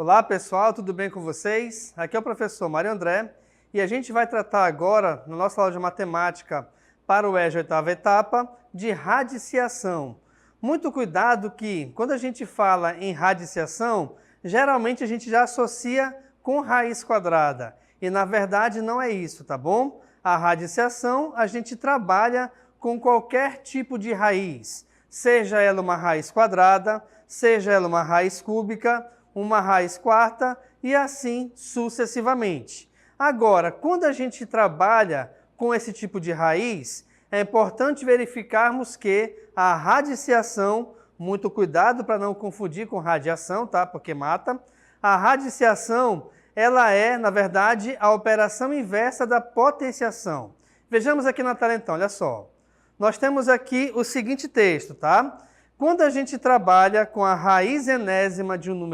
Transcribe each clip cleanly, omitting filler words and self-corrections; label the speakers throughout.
Speaker 1: Olá pessoal, tudo bem com vocês? Aqui é o professor Mário André e a gente vai tratar agora, na nossa aula de matemática para o EJA oitava etapa, de radiciação. Muito cuidado que, quando a gente fala em radiciação, geralmente a gente já associa com raiz quadrada. E na verdade não é isso, tá bom? A radiciação a gente trabalha com qualquer tipo de raiz, seja ela uma raiz quadrada, seja ela uma raiz cúbica, uma raiz quarta e assim sucessivamente. Agora, quando a gente trabalha com esse tipo de raiz, é importante verificarmos que a radiciação, muito cuidado para não confundir com radiação, tá? Porque mata. A radiciação, ela é, na verdade, a operação inversa da potenciação. Vejamos aqui na tela então, olha só. Nós temos aqui o seguinte texto, tá? Quando a gente trabalha com a raiz enésima de um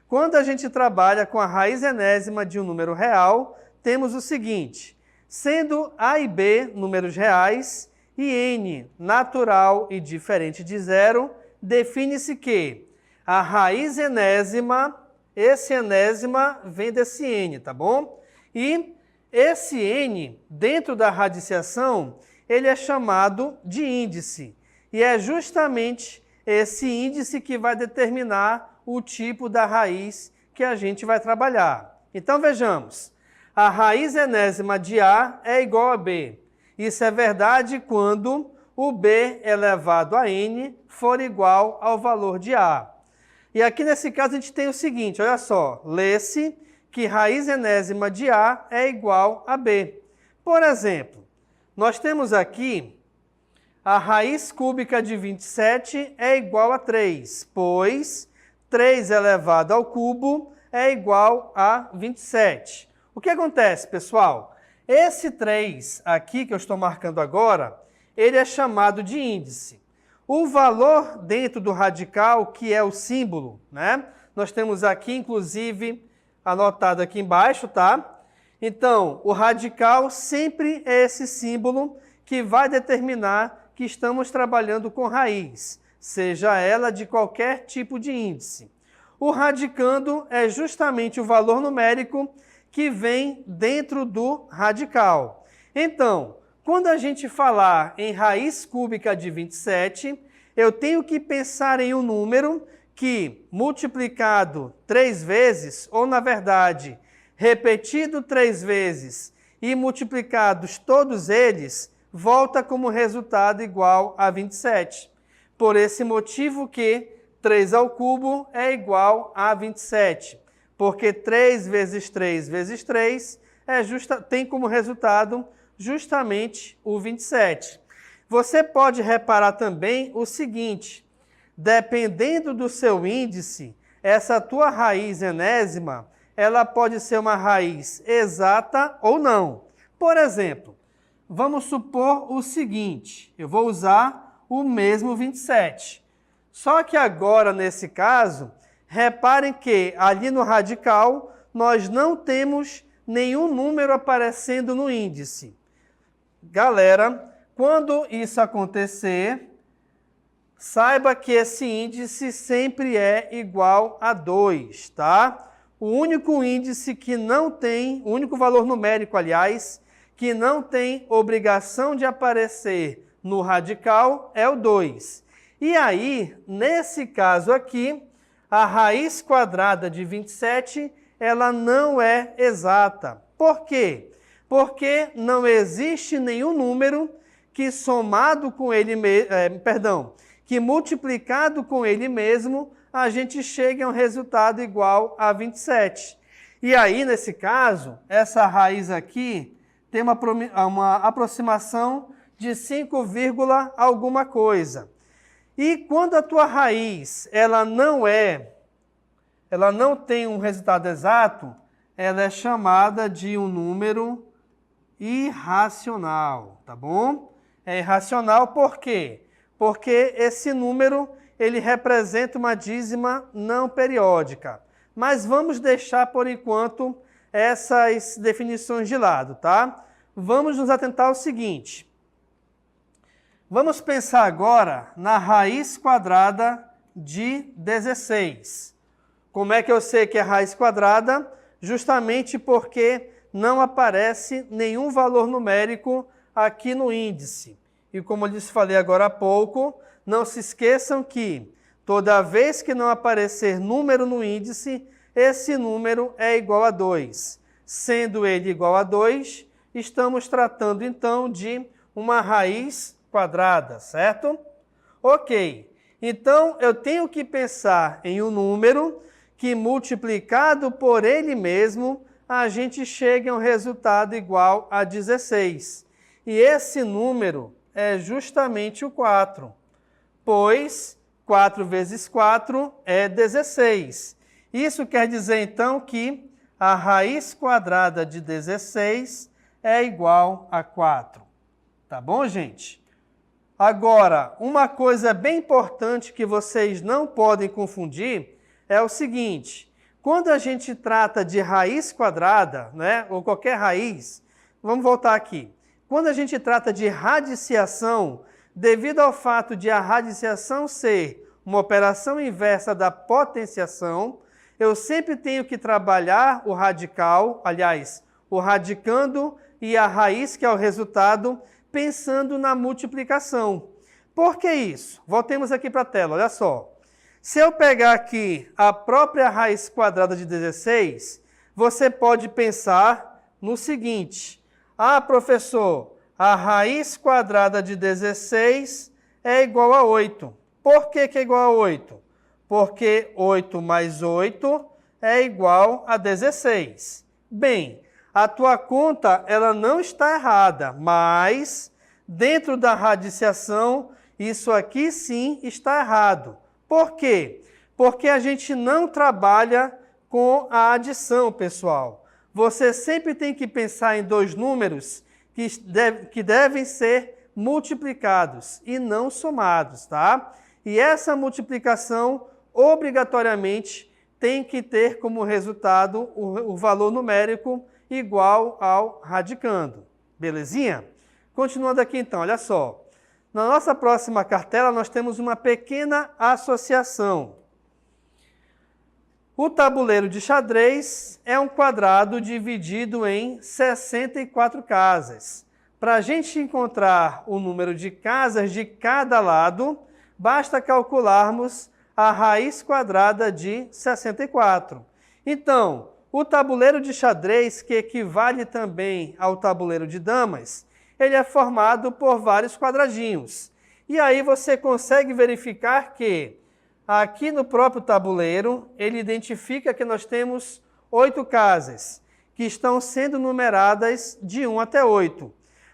Speaker 1: Quando a gente trabalha com a raiz enésima de um número real, temos o seguinte: sendo A e B números reais e n natural e diferente de zero, define-se que a raiz enésima, esse enésima vem desse n, tá bom? E esse n, dentro da radiciação, ele é chamado de índice. E é justamente esse índice que vai determinar o tipo da raiz que a gente vai trabalhar. Então vejamos, a raiz enésima de A é igual a B. Isso é verdade quando o B elevado a n for igual ao valor de A. E aqui nesse caso a gente tem o seguinte, olha só, lê-se que raiz enésima de A é igual a B. Por exemplo, nós temos aqui a raiz cúbica de 27 é igual a 3, pois 3 elevado ao cubo é igual a 27. O que acontece, pessoal? Esse 3 aqui que eu estou marcando agora, ele é chamado de índice. O valor dentro do radical, que é o símbolo, né? Nós temos aqui, inclusive, anotado aqui embaixo, tá? Então, o radical sempre é esse símbolo que vai determinar que estamos trabalhando com raiz, seja ela de qualquer tipo de índice. O radicando é justamente o valor numérico que vem dentro do radical. Então, quando a gente falar em raiz cúbica de 27, eu tenho que pensar em um número que, multiplicado 3 vezes, ou na verdade, repetido 3 vezes e multiplicados todos eles, volta como resultado igual a 27. Por esse motivo que 3 ao cubo é igual a 27. Porque 3 vezes 3 vezes 3 tem como resultado justamente o 27. Você pode reparar também o seguinte: dependendo do seu índice, essa tua raiz enésima, ela pode ser uma raiz exata ou não. Por exemplo, vamos supor o seguinte, eu vou usar o mesmo 27. Só que agora, nesse caso, reparem que ali no radical, nós não temos nenhum número aparecendo no índice. Galera, quando isso acontecer, saiba que esse índice sempre é igual a 2, tá? O único índice que não tem, o único valor numérico, aliás, que não tem obrigação de aparecer no radical é o 2. E aí, nesse caso aqui, a raiz quadrada de 27, ela não é exata. Por quê? Porque não existe nenhum número que somado com ele que multiplicado com ele mesmo, a gente chegue a um resultado igual a 27. E aí, nesse caso, essa raiz aqui tem uma aproximação de 5, alguma coisa. E quando a tua raiz ela não tem um resultado exato, ela é chamada de um número irracional, tá bom? É irracional por quê? Porque esse número ele representa uma dízima não periódica. Mas vamos deixar por enquanto essas definições de lado, tá? Vamos nos atentar ao seguinte. Vamos pensar agora na raiz quadrada de 16. Como é que eu sei que é raiz quadrada? Justamente porque não aparece nenhum valor numérico aqui no índice. E como eu lhes falei agora há pouco, não se esqueçam que toda vez que não aparecer número no índice, esse número é igual a 2. Sendo ele igual a 2, estamos tratando então de uma raiz quadrada, certo? Ok, então eu tenho que pensar em um número que multiplicado por ele mesmo, a gente chega a um resultado igual a 16. E esse número é justamente o 4, pois 4 vezes 4 é 16. Isso quer dizer então que a raiz quadrada de 16 é igual a 4. Tá bom, gente? Agora, uma coisa bem importante que vocês não podem confundir é o seguinte: quando a gente trata de raiz quadrada, né, ou qualquer raiz, vamos voltar aqui. Quando a gente trata de radiciação, devido ao fato de a radiciação ser uma operação inversa da potenciação, eu sempre tenho que trabalhar o radical, aliás, o radicando e a raiz, que é o resultado, pensando na multiplicação. Por que isso? Voltemos aqui para a tela, olha só. Se eu pegar aqui a própria raiz quadrada de 16, você pode pensar no seguinte: ah, professor, a raiz quadrada de 16 é igual a 8. Por que é igual a 8? Porque 8 mais 8 é igual a 16. Bem, a tua conta ela não está errada, mas dentro da radiciação, isso aqui sim está errado. Por quê? Porque a gente não trabalha com a adição, pessoal. Você sempre tem que pensar em dois números que devem ser multiplicados e não somados, tá? E essa multiplicação, obrigatoriamente, tem que ter como resultado o valor numérico igual ao radicando. Belezinha? Continuando aqui então, olha só. Na nossa próxima cartela, nós temos uma pequena associação. O tabuleiro de xadrez é um quadrado dividido em 64 casas. Para a gente encontrar o número de casas de cada lado, basta calcularmos a raiz quadrada de 64. Então, o tabuleiro de xadrez, que equivale também ao tabuleiro de damas, ele é formado por vários quadradinhos. E aí você consegue verificar que aqui no próprio tabuleiro, ele identifica que nós temos 8 casas, que estão sendo numeradas de 1 até 8.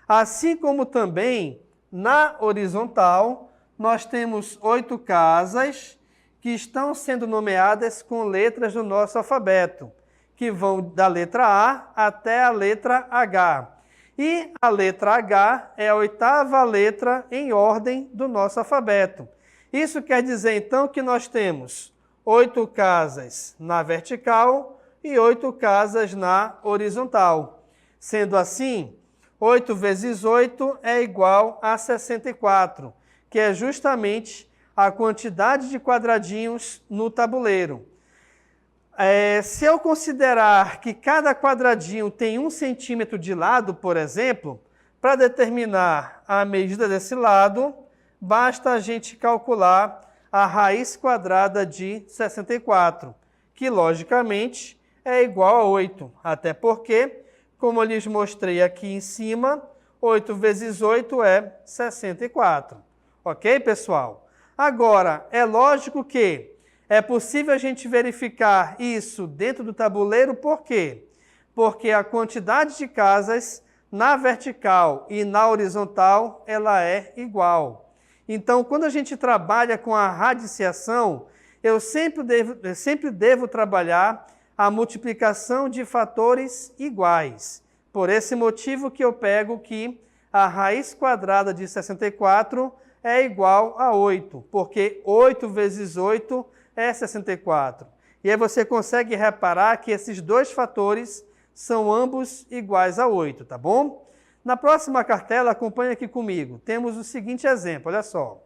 Speaker 1: Assim como também, na horizontal, nós temos 8 casas que estão sendo nomeadas com letras do nosso alfabeto, que vão da letra A até a letra H. E a letra H é a 8ª letra em ordem do nosso alfabeto. Isso quer dizer, então, que nós temos 8 casas na vertical e 8 casas na horizontal. Sendo assim, 8 vezes 8 é igual a 64, que é justamente a quantidade de quadradinhos no tabuleiro. Se eu considerar que cada quadradinho tem 1 centímetro de lado, por exemplo, para determinar a medida desse lado, basta a gente calcular a raiz quadrada de 64, que logicamente é igual a 8, até porque, como eu lhes mostrei aqui em cima, 8 vezes 8 é 64. Ok, pessoal? Agora, é lógico que é possível a gente verificar isso dentro do tabuleiro, por quê? Porque a quantidade de casas na vertical e na horizontal, ela é igual. Então, quando a gente trabalha com a radiciação, eu sempre devo trabalhar a multiplicação de fatores iguais. Por esse motivo que eu pego que a raiz quadrada de 64 é igual a 8, porque 8 vezes 8 é 64. E aí você consegue reparar que esses dois fatores são ambos iguais a 8, tá bom? Na próxima cartela, acompanha aqui comigo, temos o seguinte exemplo, olha só.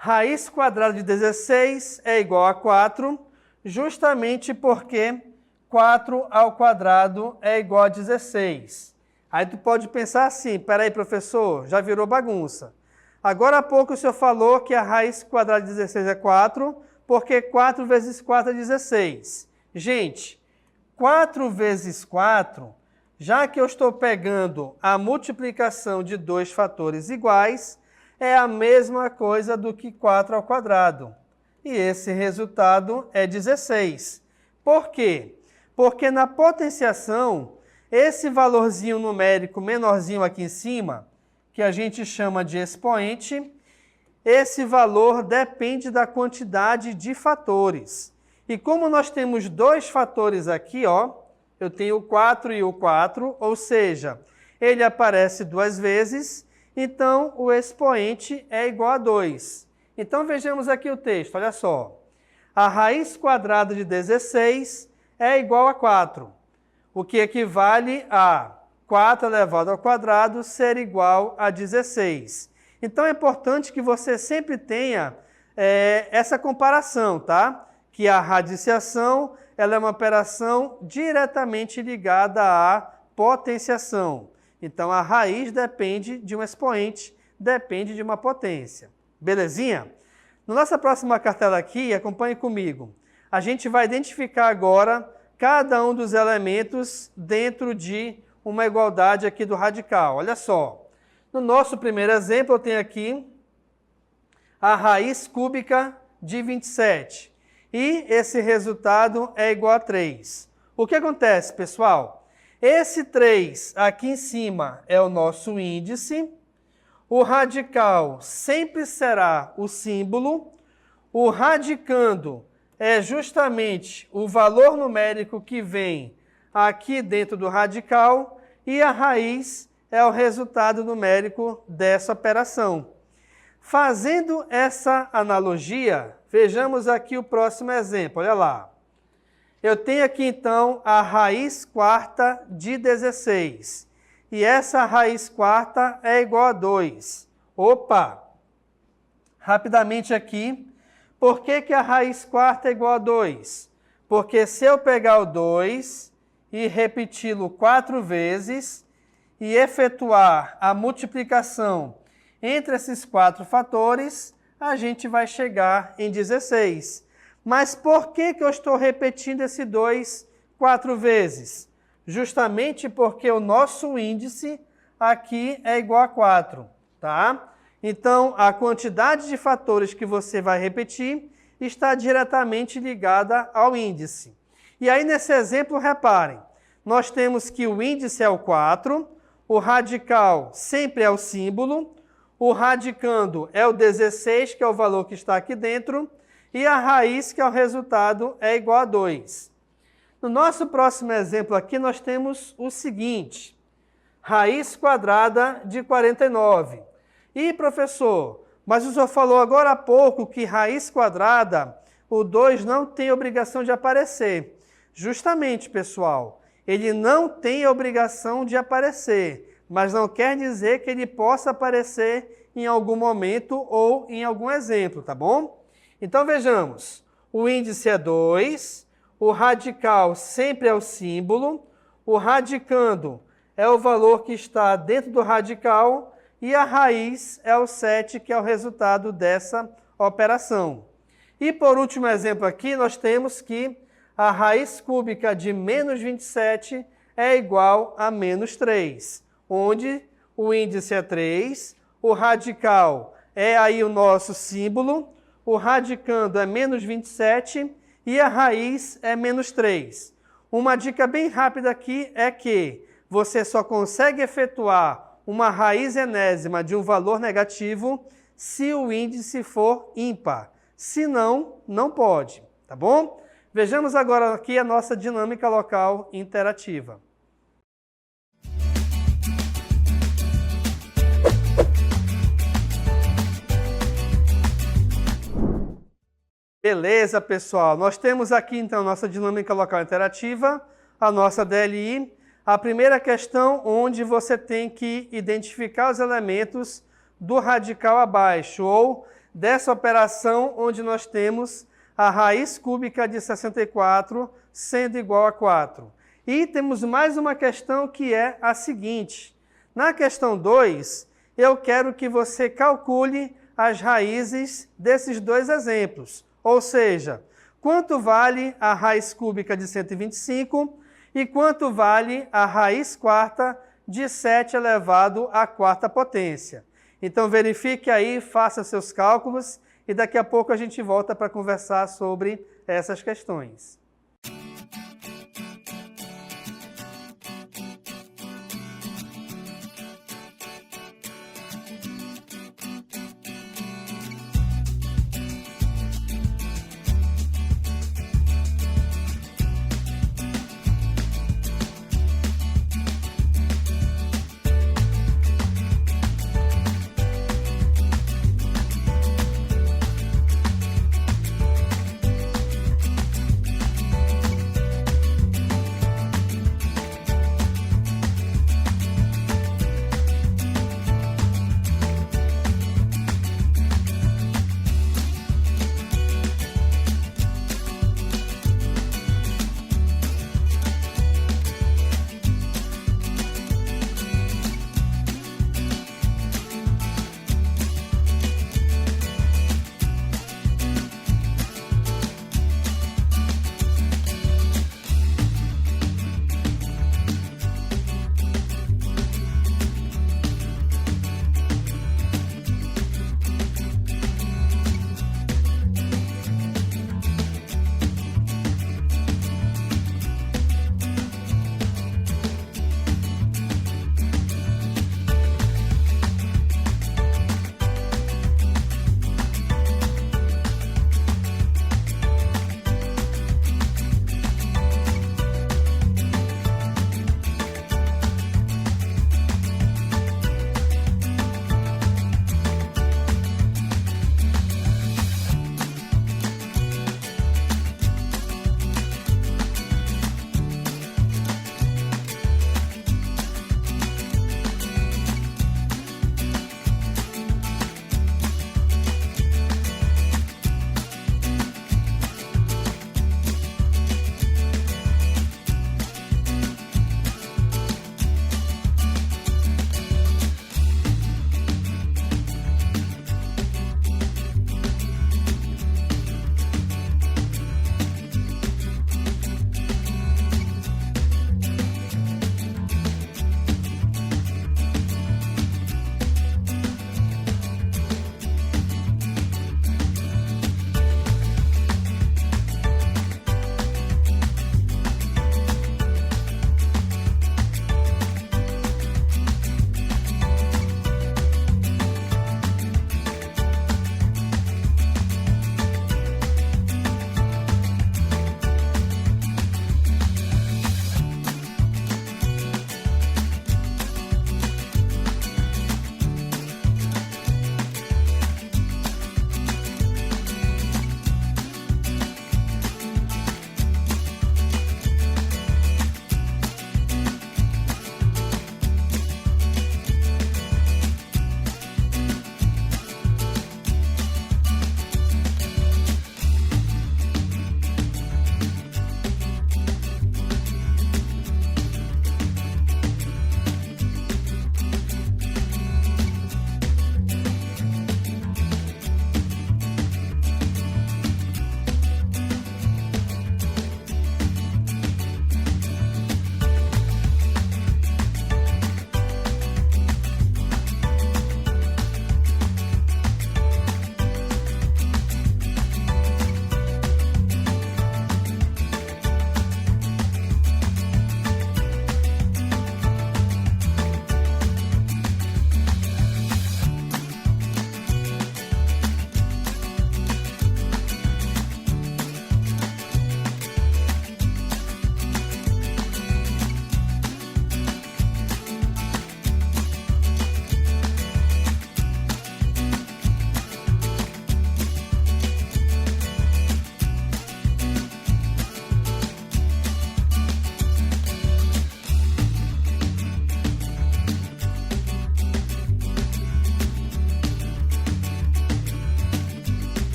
Speaker 1: Raiz quadrada de 16 é igual a 4, justamente porque 4 ao quadrado é igual a 16. Aí tu pode pensar assim, peraí, professor, já virou bagunça. Agora há pouco o senhor falou que a raiz quadrada de 16 é 4, porque 4 vezes 4 é 16. Gente, 4 vezes 4, já que eu estou pegando a multiplicação de dois fatores iguais, é a mesma coisa do que 4 ao quadrado. E esse resultado é 16. Por quê? Porque na potenciação, esse valorzinho numérico menorzinho aqui em cima, que a gente chama de expoente, esse valor depende da quantidade de fatores. E como nós temos dois fatores aqui, ó, eu tenho o 4 e o 4, ou seja, ele aparece duas vezes, então o expoente é igual a 2. Então vejamos aqui o texto, olha só. A raiz quadrada de 16 é igual a 4, o que equivale a 4 elevado ao quadrado ser igual a 16. Então é importante que você sempre tenha essa comparação, tá? Que a radiciação ela é uma operação diretamente ligada à potenciação. Então a raiz depende de um expoente, depende de uma potência. Belezinha? Na nossa próxima cartela aqui, acompanhe comigo. A gente vai identificar agora cada um dos elementos dentro de uma igualdade aqui do radical. Olha só. No nosso primeiro exemplo, eu tenho aqui a raiz cúbica de 27. E esse resultado é igual a 3. O que acontece, pessoal? Esse 3 aqui em cima é o nosso índice. O radical sempre será o símbolo. O radicando é justamente o valor numérico que vem aqui dentro do radical. E a raiz é o resultado numérico dessa operação. Fazendo essa analogia, vejamos aqui o próximo exemplo, olha lá. Eu tenho aqui então a raiz quarta de 16. E essa raiz quarta é igual a 2. Opa! Rapidamente aqui, por que a raiz quarta é igual a 2? Porque se eu pegar o 2 e repeti-lo 4 vezes e efetuar a multiplicação entre esses 4 fatores, a gente vai chegar em 16. Mas por que eu estou repetindo esse 2 4 vezes? Justamente porque o nosso índice aqui é igual a 4, tá? Então, a quantidade de fatores que você vai repetir está diretamente ligada ao índice. E aí, nesse exemplo, reparem, nós temos que o índice é o 4, o radical sempre é o símbolo, o radicando é o 16, que é o valor que está aqui dentro, e a raiz, que é o resultado, é igual a 2. No nosso próximo exemplo aqui, nós temos o seguinte, raiz quadrada de 49. E, professor, mas o senhor falou agora há pouco que raiz quadrada, o 2 não tem obrigação de aparecer. Justamente, pessoal, ele não tem obrigação de aparecer, mas não quer dizer que ele possa aparecer em algum momento ou em algum exemplo, tá bom? Então, vejamos, o índice é 2, o radical sempre é o símbolo, o radicando é o valor que está dentro do radical e a raiz é o 7, que é o resultado dessa operação. E por último exemplo aqui, nós temos que a raiz cúbica de menos 27 é igual a menos 3, onde o índice é 3, o radical é aí o nosso símbolo, o radicando é menos 27 e a raiz é menos 3. Uma dica bem rápida aqui é que você só consegue efetuar uma raiz enésima de um valor negativo se o índice for ímpar. Se não, não pode, tá bom? Vejamos agora aqui a nossa dinâmica local interativa. Beleza, pessoal? Nós temos aqui, então, a nossa dinâmica local interativa, a nossa DLI. A primeira questão, onde você tem que identificar os elementos do radical abaixo, ou dessa operação onde nós temos a raiz cúbica de 64 sendo igual a 4. E temos mais uma questão que é a seguinte. Na questão 2, eu quero que você calcule as raízes desses dois exemplos. Ou seja, quanto vale a raiz cúbica de 125 e quanto vale a raiz quarta de 7 elevado à quarta potência. Então verifique aí, faça seus cálculos e daqui a pouco a gente volta para conversar sobre essas questões.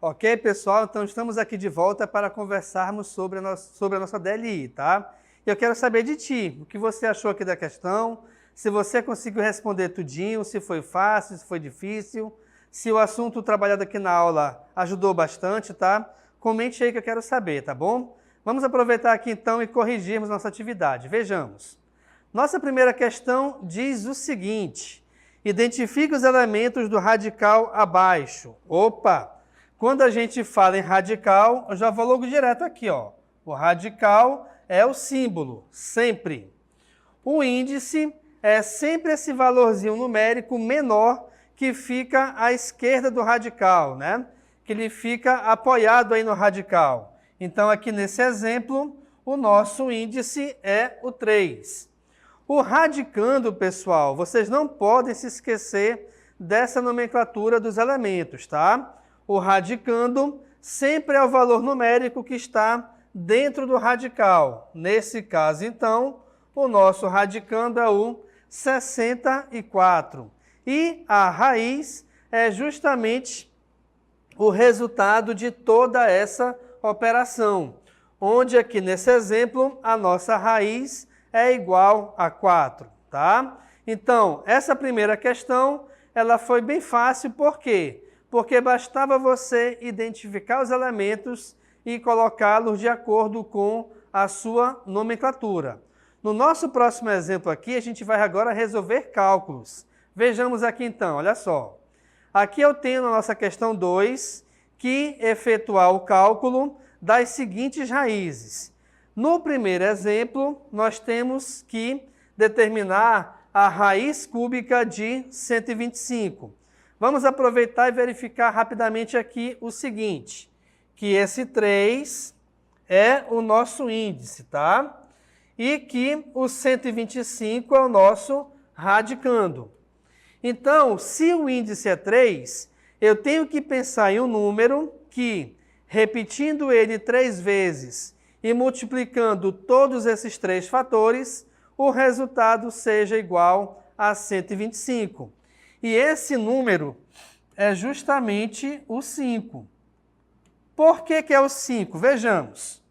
Speaker 1: Ok, pessoal? Então estamos aqui de volta para conversarmos sobre a nossa DLI, tá? E eu quero saber de ti, o que você achou aqui da questão, se você conseguiu responder tudinho, se foi fácil, se foi difícil, se o assunto trabalhado aqui na aula ajudou bastante, tá? Comente aí que eu quero saber, tá bom? Vamos aproveitar aqui então e corrigirmos nossa atividade. Vejamos. Nossa primeira questão diz o seguinte: identifique os elementos do radical abaixo. Opa! Quando a gente fala em radical, eu já vou logo direto aqui, ó. O radical é o símbolo, sempre. O índice é sempre esse valorzinho numérico menor que fica à esquerda do radical, né? Que ele fica apoiado aí no radical. Então, aqui nesse exemplo, o nosso índice é o 3. O radicando, pessoal, vocês não podem se esquecer dessa nomenclatura dos elementos, tá? O radicando sempre é o valor numérico que está dentro do radical. Nesse caso, então, o nosso radicando é o 64. E a raiz é justamente o resultado de toda essa operação, onde aqui nesse exemplo a nossa raiz é igual a 4, tá? Então, essa primeira questão, ela foi bem fácil, por quê? Porque bastava você identificar os elementos e colocá-los de acordo com a sua nomenclatura. No nosso próximo exemplo aqui, a gente vai agora resolver cálculos. Vejamos aqui então, olha só. Aqui eu tenho na nossa questão 2 que efetuar o cálculo das seguintes raízes. No primeiro exemplo, nós temos que determinar a raiz cúbica de 125. Vamos aproveitar e verificar rapidamente aqui o seguinte, que esse 3 é o nosso índice, tá? E que o 125 é o nosso radicando. Então, se o índice é 3, eu tenho que pensar em um número que, repetindo ele 3 vezes e multiplicando todos esses 3 fatores, o resultado seja igual a 125. E esse número é justamente o 5. Por que é o 5? Vejamos.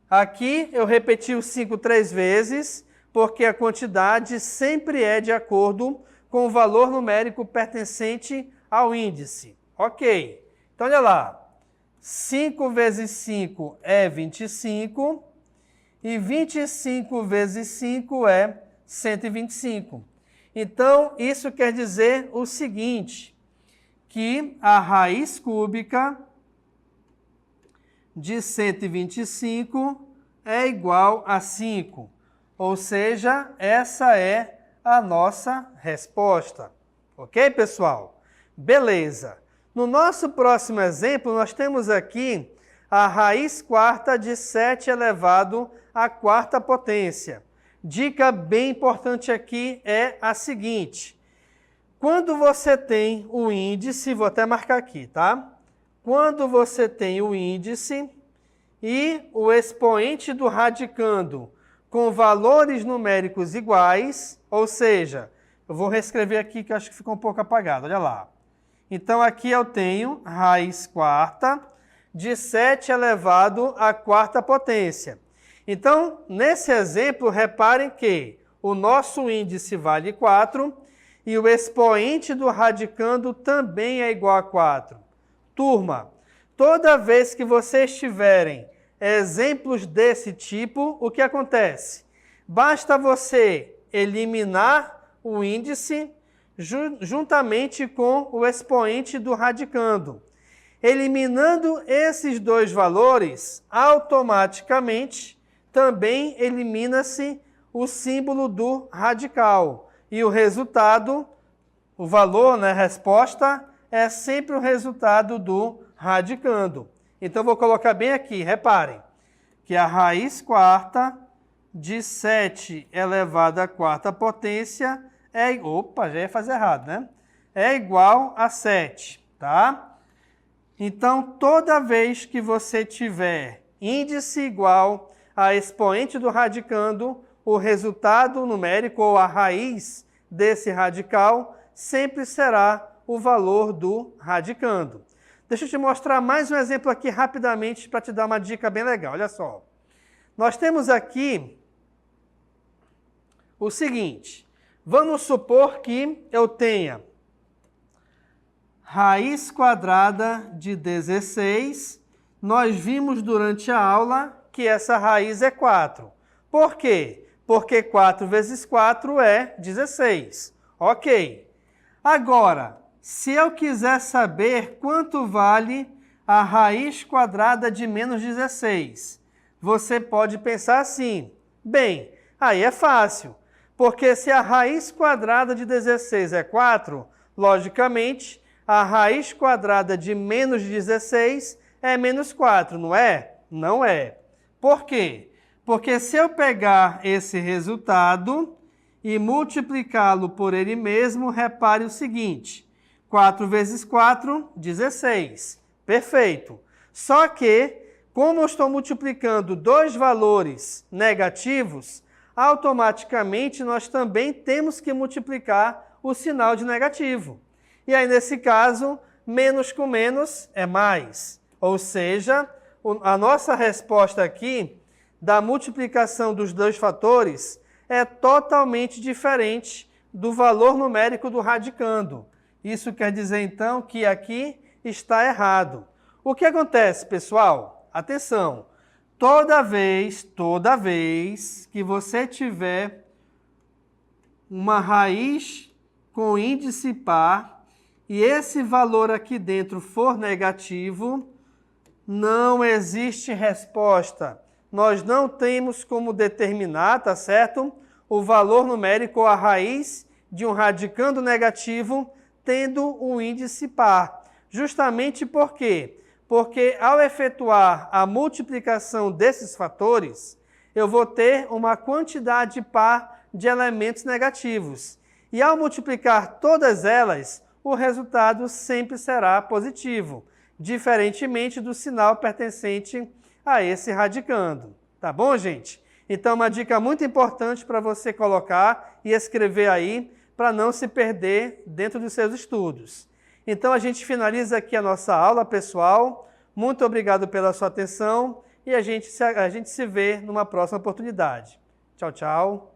Speaker 1: Aqui eu repeti o 5 3 vezes, porque a quantidade sempre é de acordo com o valor numérico pertencente ao índice. Ok. Então, olha lá. 5 vezes 5 é 25 e 25 vezes 5 é 125. Então, isso quer dizer o seguinte, que a raiz cúbica de 125 é igual a 5. Ou seja, essa é a nossa resposta. Ok, pessoal? Beleza. No nosso próximo exemplo, nós temos aqui a raiz quarta de 7 elevado à quarta potência. Dica bem importante aqui é a seguinte. Quando você tem o índice, vou até marcar aqui, tá? Quando você tem o índice e o expoente do radicando com valores numéricos iguais, ou seja, eu vou reescrever aqui que eu acho que ficou um pouco apagado, olha lá. Então, aqui eu tenho raiz quarta de 7 elevado à quarta potência. Então, nesse exemplo, reparem que o nosso índice vale 4 e o expoente do radicando também é igual a 4. Turma, toda vez que vocês tiverem exemplos desse tipo, o que acontece? Basta você eliminar o índice juntamente com o expoente do radicando. Eliminando esses dois valores, automaticamente também elimina-se o símbolo do radical. E o resultado, o valor, né, resposta, é sempre o resultado do radicando. Então, vou colocar bem aqui, reparem, que a raiz quarta de 7 elevado à quarta potência é... Opa, já ia fazer errado, né? É igual a 7, tá? Então, toda vez que você tiver índice igual a expoente do radicando, o resultado numérico ou a raiz desse radical sempre será o valor do radicando. Deixa eu te mostrar mais um exemplo aqui rapidamente para te dar uma dica bem legal. Olha só. Nós temos aqui o seguinte. Vamos supor que eu tenha raiz quadrada de 16. Nós vimos durante a aula que essa raiz é 4. Por quê? Porque 4 vezes 4 é 16. Ok. Agora, se eu quiser saber quanto vale a raiz quadrada de menos 16, você pode pensar assim, bem, aí é fácil, porque se a raiz quadrada de 16 é 4, logicamente, a raiz quadrada de menos 16 é menos 4, não é? Não é. Por quê? Porque se eu pegar esse resultado e multiplicá-lo por ele mesmo, repare o seguinte, 4 vezes 4, 16. Perfeito. Só que, como eu estou multiplicando dois valores negativos, automaticamente nós também temos que multiplicar o sinal de negativo. E aí, nesse caso, menos com menos é mais. Ou seja, a nossa resposta aqui da multiplicação dos dois fatores é totalmente diferente do valor numérico do radicando. Isso quer dizer, então, que aqui está errado. O que acontece, pessoal? Atenção! Toda vez que você tiver uma raiz com índice par e esse valor aqui dentro for negativo, não existe resposta. Nós não temos como determinar, tá certo? O valor numérico ou a raiz de um radicando negativo tendo um índice par. Justamente por quê? Porque ao efetuar a multiplicação desses fatores, eu vou ter uma quantidade par de elementos negativos. E ao multiplicar todas elas, o resultado sempre será positivo, diferentemente do sinal pertencente a esse radicando. Tá bom, gente? Então, uma dica muito importante para você colocar e escrever aí, para não se perder dentro dos seus estudos. Então, a gente finaliza aqui a nossa aula, pessoal. Muito obrigado pela sua atenção e a gente se vê numa próxima oportunidade. Tchau, tchau.